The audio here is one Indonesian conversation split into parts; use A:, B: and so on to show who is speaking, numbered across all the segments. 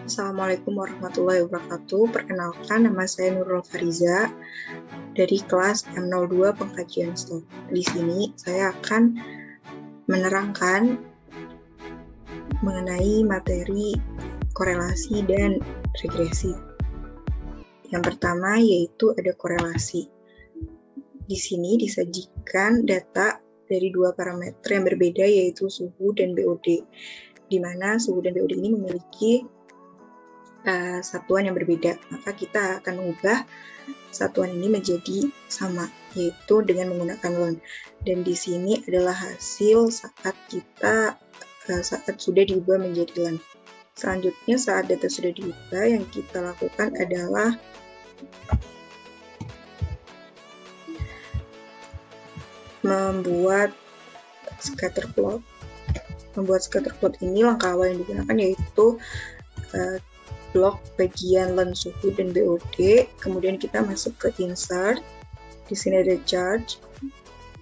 A: Assalamualaikum warahmatullahi wabarakatuh. Perkenalkan, nama saya Nurul Fariza dari kelas M02 Pengkajian Stok. Di sini saya akan menerangkan mengenai materi korelasi dan regresi. Yang pertama yaitu ada korelasi. Di sini disajikan data dari dua parameter yang berbeda yaitu suhu dan BOD, di mana suhu dan BOD ini memiliki satuan yang berbeda, maka kita akan mengubah satuan ini menjadi sama, yaitu dengan menggunakan ln. Dan di sini adalah hasil saat sudah diubah menjadi ln. Selanjutnya, saat data sudah diubah, yang kita lakukan adalah membuat scatter plot. Membuat scatter plot ini langkah awal yang digunakan yaitu blok bagian ln suhu dan BOD, kemudian kita masuk ke insert. Di sini ada charge,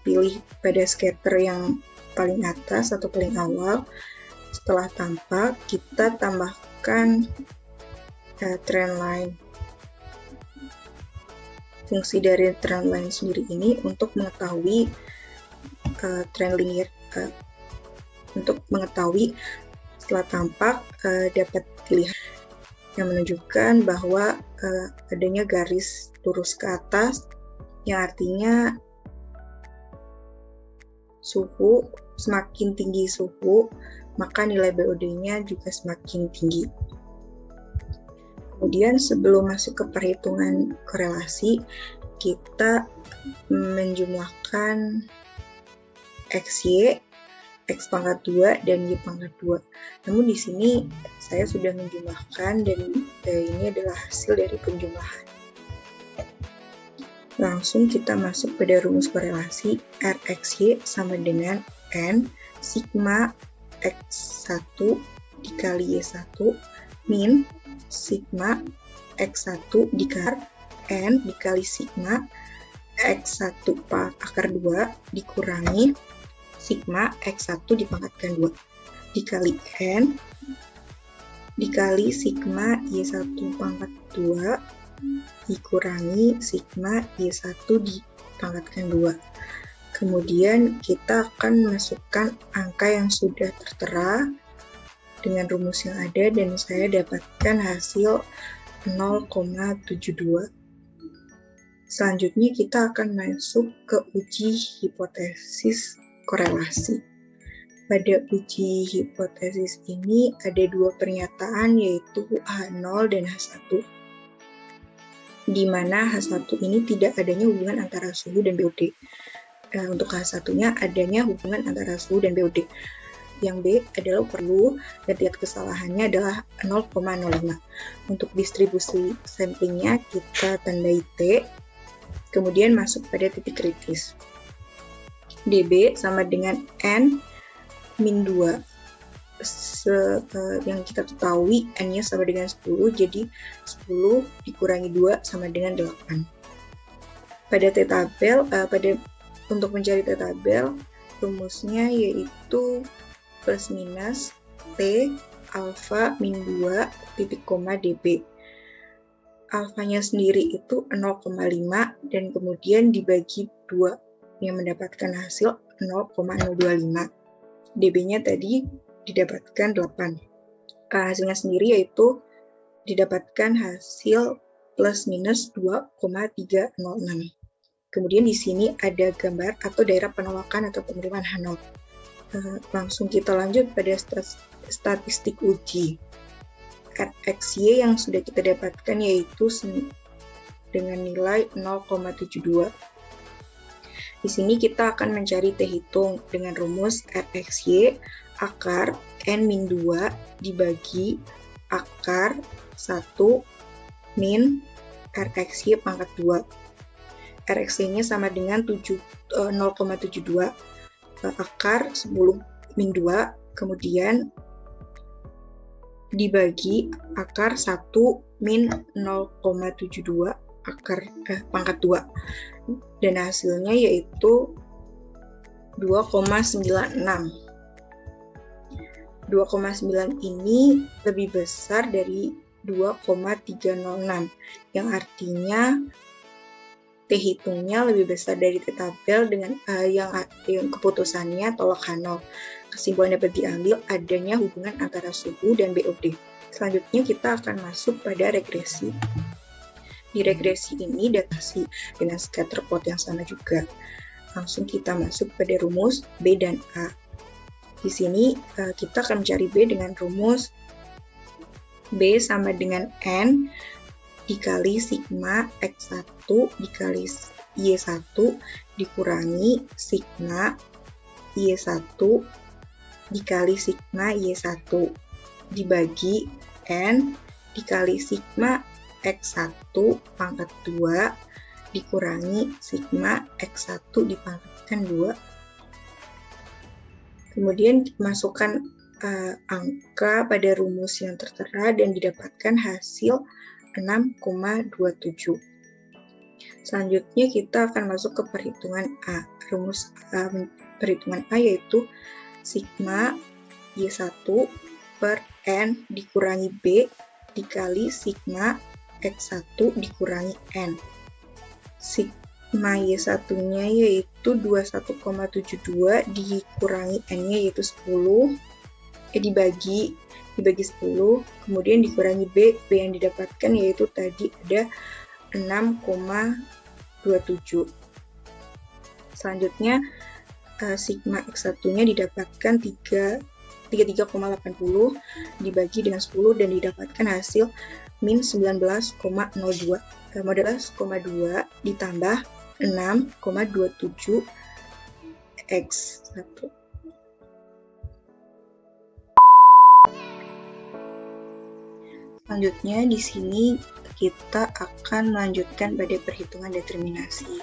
A: pilih pada scatter yang paling atas atau paling awal. Setelah tampak, kita tambahkan trend line. Fungsi dari trend line sendiri ini untuk mengetahui trend linear, untuk mengetahui setelah tampak dapat dilihat yang menunjukkan bahwa adanya garis lurus ke atas, yang artinya suhu, semakin tinggi suhu, maka nilai BOD-nya juga semakin tinggi. Kemudian sebelum masuk ke perhitungan korelasi, kita menjumlahkan XY, X pangkat 2 dan Y pangkat 2. Namun di sini saya sudah menjumlahkan dan ini adalah hasil dari penjumlahan. Langsung kita masuk pada rumus korelasi. RXY sama dengan N sigma X1 dikali Y1 min sigma X1 dikali N dikali sigma X1 akar 2 dikurangi sigma X1 dipangkatkan 2 dikali N dikali sigma Y1 pangkat 2 dikurangi sigma Y1 dipangkatkan 2. Kemudian kita akan masukkan angka yang sudah tertera dengan rumus yang ada dan saya dapatkan hasil 0,72. Selanjutnya kita akan masuk ke uji hipotesis korelasi. Pada uji hipotesis ini ada dua pernyataan yaitu H0 dan H1. Di mana H1 ini tidak adanya hubungan antara suhu dan BOD. Untuk H1-nya adanya hubungan antara suhu dan BOD. Yang B adalah perlu dan tingkat kesalahannya adalah 0,05. Untuk distribusi samplingnya kita tandai T, kemudian masuk pada titik kritis. DB sama dengan N min 2. Yang kita ketahui N-nya sama dengan 10, jadi 10 dikurangi 2 sama dengan 8. Pada T-tabel, untuk mencari T-tabel, rumusnya yaitu plus minus T alfa min 2 titik koma DB. Alfanya sendiri itu 0,5 dan kemudian dibagi 2 yang mendapatkan hasil 0,025. DB-nya tadi didapatkan 8. Hasilnya sendiri yaitu didapatkan hasil plus minus 2,306. Kemudian di sini ada gambar atau daerah penolakan atau penerimaan H0. Langsung kita lanjut pada statistik uji. RXY yang sudah kita dapatkan yaitu dengan nilai 0,72. Di sini kita akan mencari T hitung dengan rumus RXY akar N-2 dibagi akar 1 min RXY pangkat 2. RXY-nya sama dengan 0,72 akar 10 min 2, kemudian dibagi akar 1 min 0,72 akar pangkat 2. Dan hasilnya yaitu 2,96. 2,9 ini lebih besar dari 2,306, yang artinya T hitungnya lebih besar dari T tabel dengan yang keputusannya tolak H0. Kesimpulan dapat diambil adanya hubungan antara suhu dan BOD. Selanjutnya kita akan masuk pada regresi. Di regresi ini datasi dengan scatter plot yang sama juga. Langsung kita masuk pada rumus B dan A. Di sini kita akan mencari B dengan rumus B sama dengan N dikali sigma X1 dikali Y1 dikurangi sigma Y1 dikali sigma Y1 dibagi N dikali sigma X1 pangkat 2 dikurangi sigma X1 dipangkatkan 2. Kemudian masukkan angka pada rumus yang tertera dan didapatkan hasil 6,27. Selanjutnya kita akan masuk ke perhitungan A. Rumus perhitungan A yaitu sigma Y1 per N dikurangi B dikali sigma X1 dikurangi N. Sigma Y1-nya yaitu 21,72 dikurangi N-nya yaitu 10, dibagi 10, kemudian dikurangi B yang didapatkan yaitu tadi ada 6,27. Selanjutnya sigma X1-nya didapatkan 33,80 dibagi dengan 10 dan didapatkan hasil min 19,02. 19,2 ditambah 6,27 X1. Selanjutnya di sini kita akan melanjutkan pada perhitungan determinasi.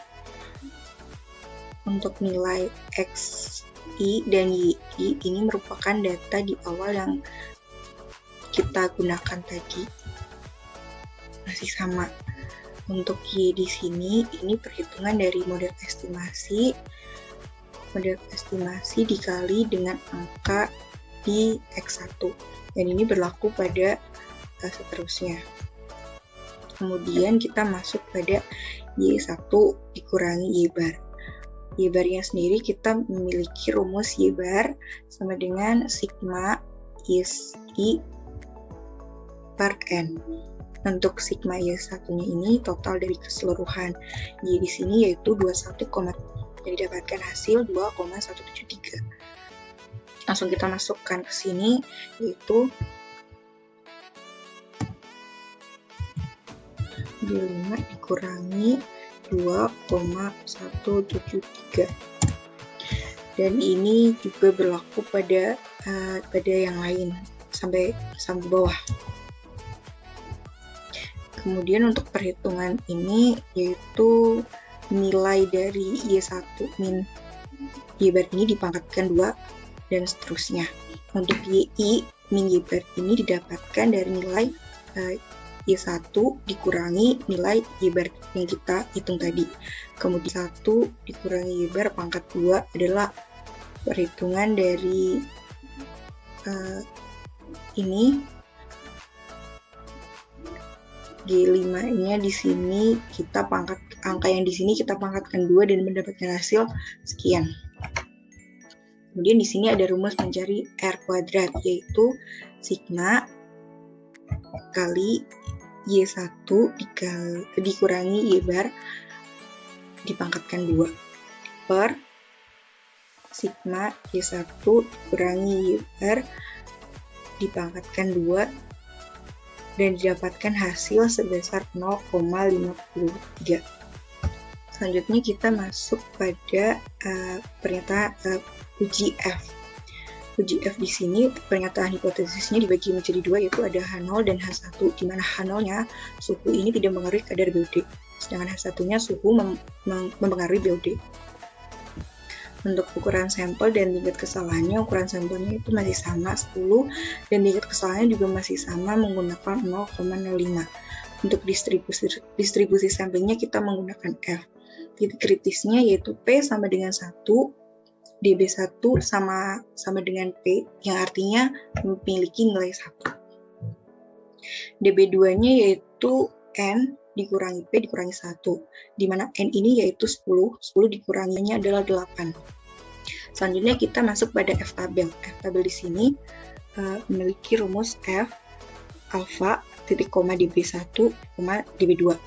A: Untuk nilai XI dan YI ini merupakan data di awal yang kita gunakan tadi. Masih sama. Untuk Y di sini, ini perhitungan dari model estimasi. Model estimasi dikali dengan angka di X1. Dan ini berlaku pada seterusnya. Kemudian kita masuk pada Y1 dikurangi Y bar. Y barnya sendiri kita memiliki rumus Y bar sama dengan sigma YI per N. Untuk sigma Y1-nya ini total dari keseluruhan Y di sini yaitu 21, dan didapatkan hasil 2,173. Langsung kita masukkan ke sini yaitu Y5 dikurangi 2,173. Dan ini juga berlaku pada yang lain sampai bawah. Kemudian untuk perhitungan ini yaitu nilai dari Y1 min Y bar ini dipangkatkan 2 dan seterusnya. Untuk YI min Y bar ini didapatkan dari nilai Y1 dikurangi nilai Y bar yang kita hitung tadi. Kemudian 1 dikurangi Y bar pangkat 2 adalah perhitungan dari ini. G5-nya di sini kita angka yang di sini kita pangkatkan 2 dan mendapatkan hasil sekian. Kemudian di sini ada rumus mencari R kuadrat yaitu sigma kali Y1 dikurangi Y bar dipangkatkan 2 per sigma Y1 dikurangi Y bar dipangkatkan 2 dan didapatkan hasil sebesar 0,53. Selanjutnya kita masuk pada pernyataan uji F. Uji F di sini pernyataan hipotesisnya dibagi menjadi 2 yaitu ada H0 dan H1, di mana H0-nya suhu ini tidak mempengaruhi kadar BOD, sedangkan H1-nya suhu mempengaruhi BOD. Untuk ukuran sampel dan tingkat kesalahannya, ukuran sampelnya itu masih sama 10 dan tingkat kesalahannya juga masih sama menggunakan 0,05. Untuk distribusi sampelnya kita menggunakan F. Titik kritisnya yaitu P sama dengan 1 DB1 sama dengan P, yang artinya memiliki nilai 1. DB2-nya yaitu N dikurangi P dikurangi 1, di mana N ini yaitu 10 dikuranginya adalah 8. Selanjutnya kita masuk pada F tabel. F tabel di sini memiliki rumus F alfa titik koma DB1 koma DB2.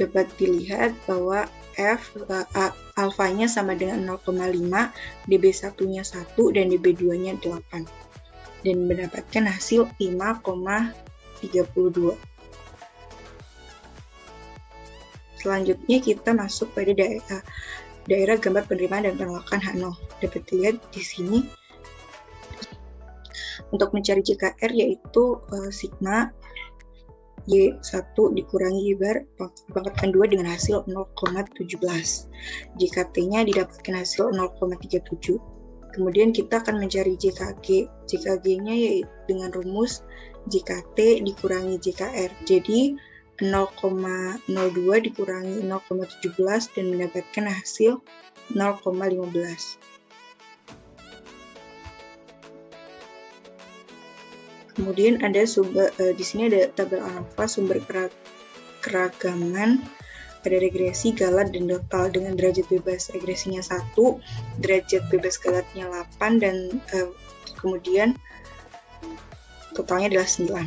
A: Dapat dilihat bahwa F alfanya sama dengan 0,5, DB1-nya 1, dan DB2-nya 8. Dan mendapatkan hasil 5,32. Selanjutnya kita masuk pada daerah gambar penerimaan dan penolakan H0. Dapat dilihat di sini untuk mencari JKR yaitu sigma Y1 dikurangi Y bar dipangkatkan 2 dengan hasil 0,17. JKT-nya didapatkan hasil 0,37. Kemudian kita akan mencari JKG. JKG-nya yaitu dengan rumus JKT dikurangi JKR. Jadi 0,02 dikurangi 0,17 dan mendapatkan hasil 0,15. Kemudian ada di sini ada tabel alfa sumber keragaman, ada regresi, galat, dan total dengan derajat bebas regresinya 1, derajat bebas galatnya 8, dan kemudian totalnya adalah 9.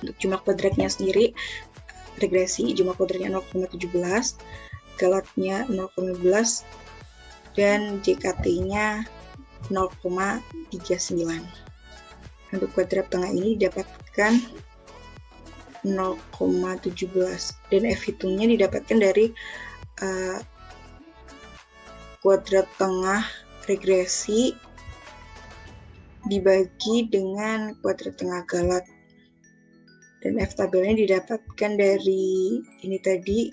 A: Untuk jumlah kuadratnya sendiri, regresi jumlah kuadratnya 0,17, galatnya 0,15, dan JKT-nya 0,39. Untuk kuadrat tengah ini didapatkan 0,17 dan F hitungnya didapatkan dari kuadrat tengah regresi dibagi dengan kuadrat tengah galat, dan F tabelnya didapatkan dari ini tadi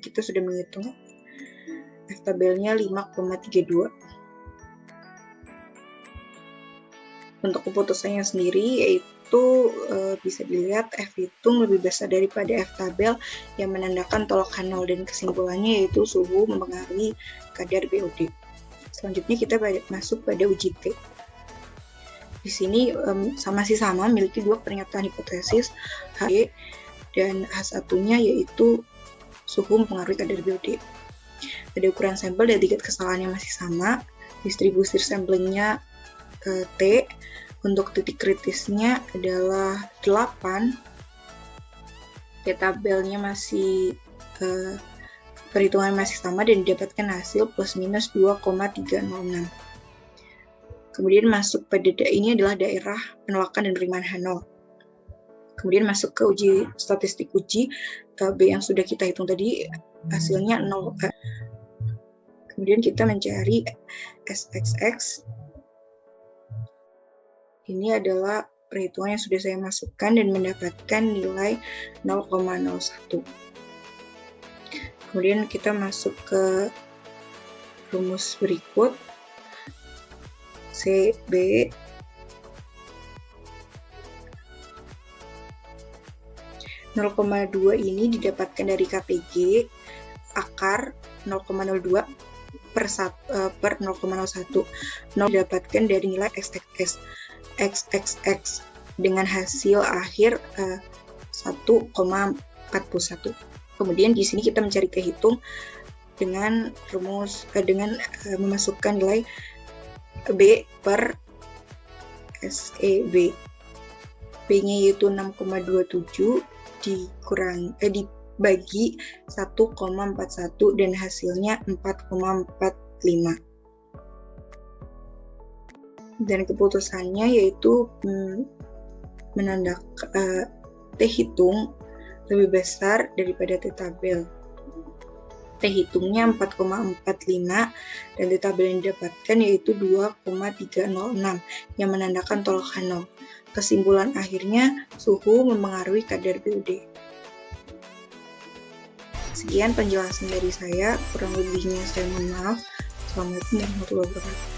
A: kita sudah menghitung F tabelnya 5,32. Untuk keputusannya sendiri yaitu bisa dilihat F hitung lebih besar daripada F tabel yang menandakan tolak H0, dan kesimpulannya yaitu suhu mempengaruhi kadar BOD. Selanjutnya kita masuk pada uji T. Di sini masih sama memiliki dua pernyataan hipotesis H dan H1-nya yaitu suhu mempengaruhi kadar BOD. Ada ukuran sampel dan tingkat kesalahannya masih sama, distribusi sampelnya T. Untuk titik kritisnya adalah 8. Tabelnya masih perhitungan masih sama dan didapatkan hasil plus minus 2,306. Kemudian masuk pada ini adalah daerah penolakan dan penerimaan H0. Kemudian masuk ke statistik uji B yang sudah kita hitung tadi, hasilnya 0. Kemudian kita mencari SXX. Ini adalah perhitungan yang sudah saya masukkan dan mendapatkan nilai 0,01. Kemudian kita masuk ke rumus berikut. CB (0,2) ini didapatkan dari KPG akar 0,02 per 0,01. 0 didapatkan dari nilai XXX dengan hasil akhir 1,41. Kemudian di sini kita mencari kehitung dengan rumus memasukkan nilai B per SEB. B-nya yaitu 6,27 dibagi 1,41 dan hasilnya 4,45. Dan keputusannya yaitu menandakan T hitung lebih besar daripada T tabel. T hitungnya 4,45 dan T tabel yang didapatkan yaitu 2,306 yang menandakan tolak H0. Kesimpulan akhirnya suhu mempengaruhi kadar BOD. Sekian penjelasan dari saya, kurang lebihnya saya mohon maaf. Assalamualaikum warahmatullahi wabarakatuh.